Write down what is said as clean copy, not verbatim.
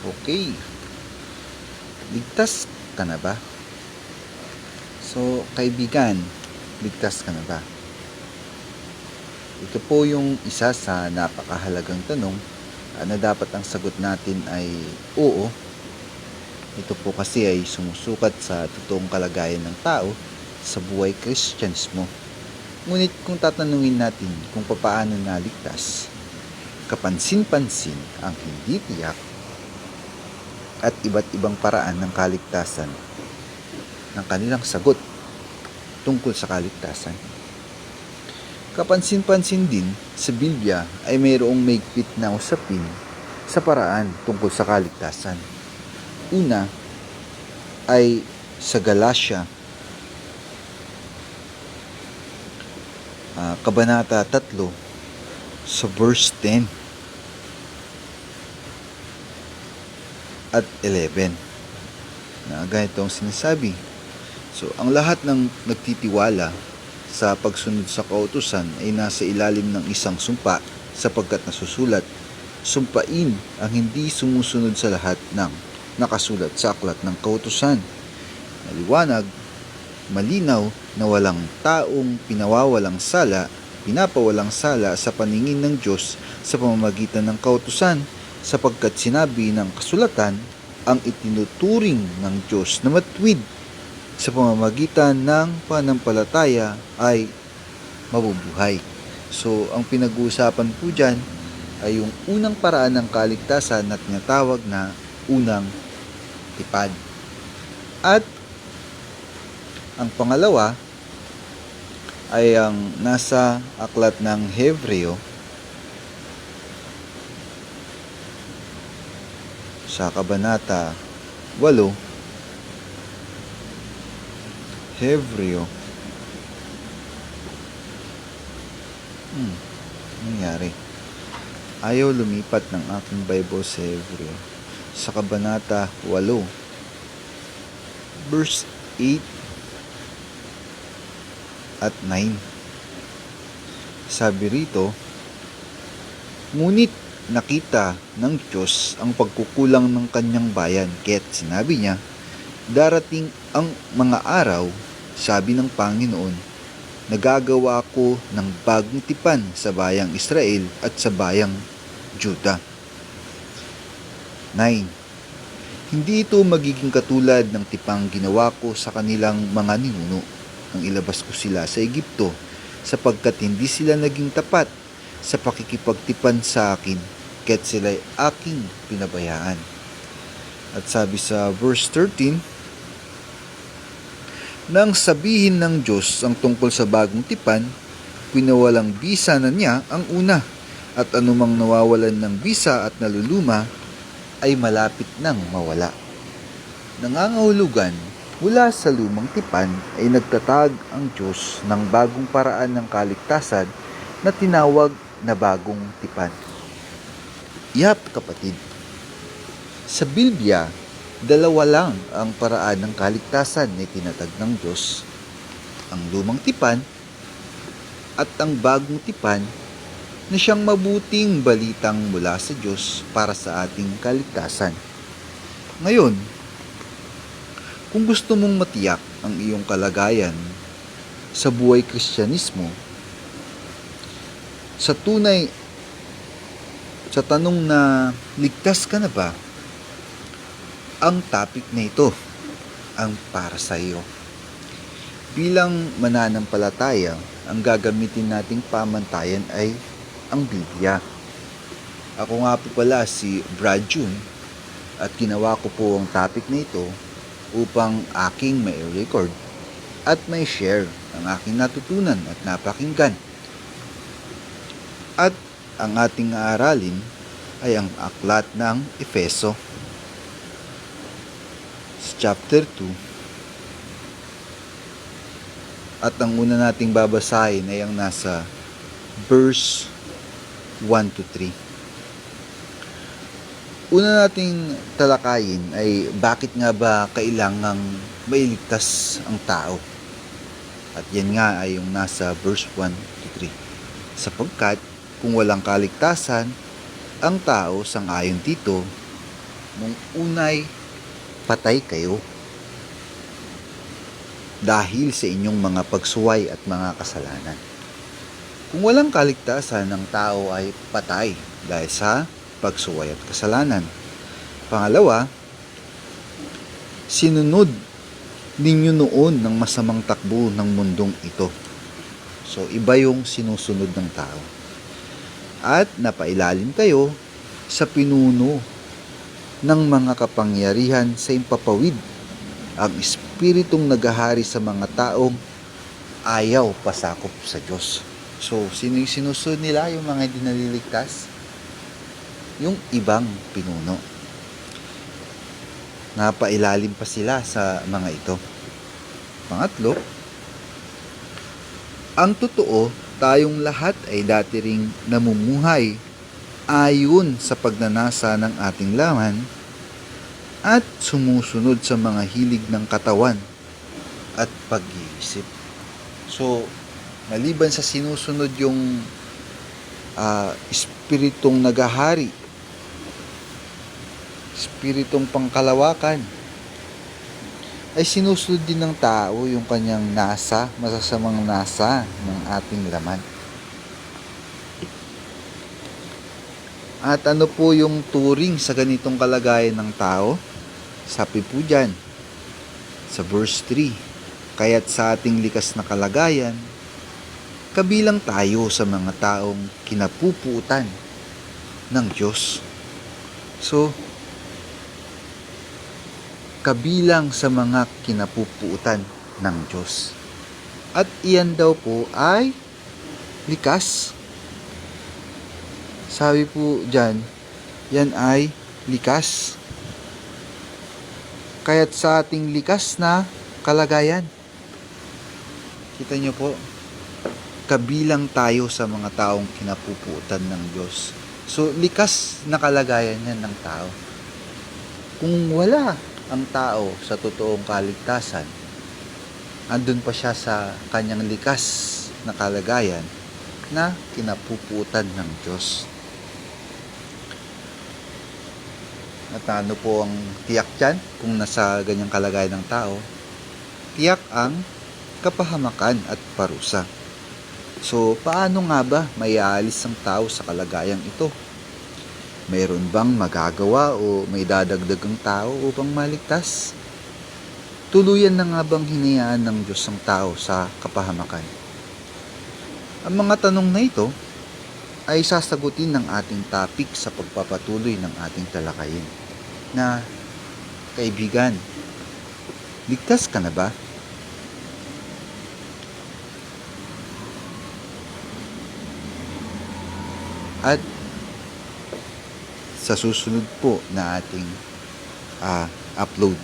Okay, ligtas ka na ba? So, kaibigan, ligtas ka na ba? Ito po yung isa sa napakahalagang tanong na dapat ang sagot natin ay oo. Ito po kasi ay sumusukat sa totoong kalagayan ng tao sa buhay Kristyanismo. Ngunit kung tatanungin natin kung paano naligtas, kapansin-pansin ang hindi tiyak at iba't ibang paraan ng kaligtasan ng kanilang sagot tungkol sa kaligtasan. Kapansin-pansin din sa Biblia ay mayroong maigpit na usapin sa paraan tungkol sa kaligtasan. Una ay sa Galatia, Kabanata 3, sa verse 10 at 11 na ganito ang sinasabi. So, ang lahat ng nagtitiwala sa pagsunod sa kautusan ay nasa ilalim ng isang sumpa sapagkat nasusulat, sumpain ang hindi sumusunod sa lahat ng nakasulat sa aklat ng kautusan. Maliwanag, malinaw na walang taong pinapawalang sala sa paningin ng Diyos sa pamamagitan ng kautusan sapagkat sinabi ng kasulatan ang itinuturing ng Diyos na matuwid sa pamamagitan ng pananampalataya ay mabubuhay. So, ang pinag-uusapan po dyan ay yung unang paraan ng kaligtasan na tinatawag na unang tipad. At ang pangalawa ay ang nasa aklat ng Hebreo sa Kabanata 8, Hebreo. Nangyari? Ayaw lumipat ng aking Bible sa Hebreo. Sa Kabanata 8, verse 8 at 9. Sabi rito, ngunit nakita ng Diyos ang pagkukulang ng kanyang bayan, kaya't sinabi niya, darating ang mga araw, sabi ng Panginoon, nagagawa ko ng bagong tipan sa bayang Israel at sa bayang Juda. 9. Hindi ito magiging katulad ng tipang ginawa ko sa kanilang mga ninuno nang ilabas ko sila sa Egipto, sapagkat hindi sila naging tapat sa pakikipagtipan sa akin, kaya't sila'y aking pinabayaan. At sabi sa verse 13, nang sabihin ng Diyos ang tungkol sa bagong tipan, pinawalang bisa na niya ang una, at anumang nawawalan ng bisa at naluluma ay malapit nang mawala. Nangangahulugan, mula sa lumang tipan ay nagtatag ang Diyos ng bagong paraan ng kaligtasan na tinawag na bagong tipan. Yap, kapatid. Sa Biblia, dalawa lang ang paraan ng kaligtasan na tinatag ng Diyos. Ang lumang tipan at ang bagong tipan na siyang mabuting balitang mula sa Diyos para sa ating kaligtasan. Ngayon, kung gusto mong matiyak ang iyong kalagayan sa buhay Kristyanismo, sa tanong na ligtas ka na ba, ang topic na ito ang para sa iyo. Bilang mananampalataya, ang gagamitin nating pamantayan ay ang Biblia. Ako nga po pala si Brad June at ginawa ko po ang topic na ito upang aking may record at may share ang aking natutunan at napakinggan. At ang ating aaralin ay ang aklat ng Efeso, chapter 2. At ang una nating babasahin ay ang nasa verse 1 to 3. Una nating talakayin ay bakit nga ba kailangang mailigtas ang tao. At yan nga ay yung nasa verse 1 to 3. Sapagkat kung walang kaligtasan, ang tao, sang-ayon dito, nung unay patay kayo dahil sa inyong mga pagsuway at mga kasalanan. Kung walang kaligtasan, ng tao ay patay dahil sa pagsuway at kasalanan. Pangalawa, sinunod ninyo noon ng masamang takbo ng mundong ito. So, iba yung sinusunod ng tao. At napailalim kayo sa pinuno ng mga kapangyarihan sa impapawid, ang espiritong naghahari sa mga taong ayaw pasakop sa Diyos. So, sino yung sinusunod nila? Yung mga hindi naliligtas? Yung ibang pinuno. Napailalim pa sila sa mga ito. Pangatlo, ang totoo, tayong lahat ay dati ring namumuhay ayon sa pagnanasa ng ating laman at sumusunod sa mga hilig ng katawan at pag-iisip. So, maliban sa sinusunod yung espiritong naghahari, espiritong pangkalawakan, ay sinusunod din ng tao yung kanyang nasa, masasamang nasa ng ating laman. At ano po yung turing sa ganitong kalagayan ng tao? Sabi po dyan, sa verse 3, kaya't sa ating likas na kalagayan, kabilang tayo sa mga taong kinapupuutan ng Diyos. So, kabilang sa mga kinapupuutan ng Diyos. At iyan daw po ay likas. Sabi po dyan, yan ay likas. Kaya't sa ating likas na kalagayan, kita nyo po, kabilang tayo sa mga taong kinapupuutan ng Diyos. So, likas na kalagayan yan ng tao. Kung wala ang tao sa totoong kaligtasan, andun pa siya sa kanyang likas na kalagayan na kinapupuutan ng Diyos. At ano po ang tiyak dyan kung nasa ganyang kalagayan ng tao? Tiyak ang kapahamakan at parusa. So, paano nga ba maiaalis ang tao sa kalagayang ito? Mayroon bang magagawa o may dadagdag ang tao upang maligtas? Tuluyan na nga bang hinayaan ng Diyos ang tao sa kapahamakan? Ang mga tanong na ito ay sasagutin ng ating topic sa pagpapatuloy ng ating talakayin. Na, kaibigan, ligtas ka na ba? At sa susunod po na ating upload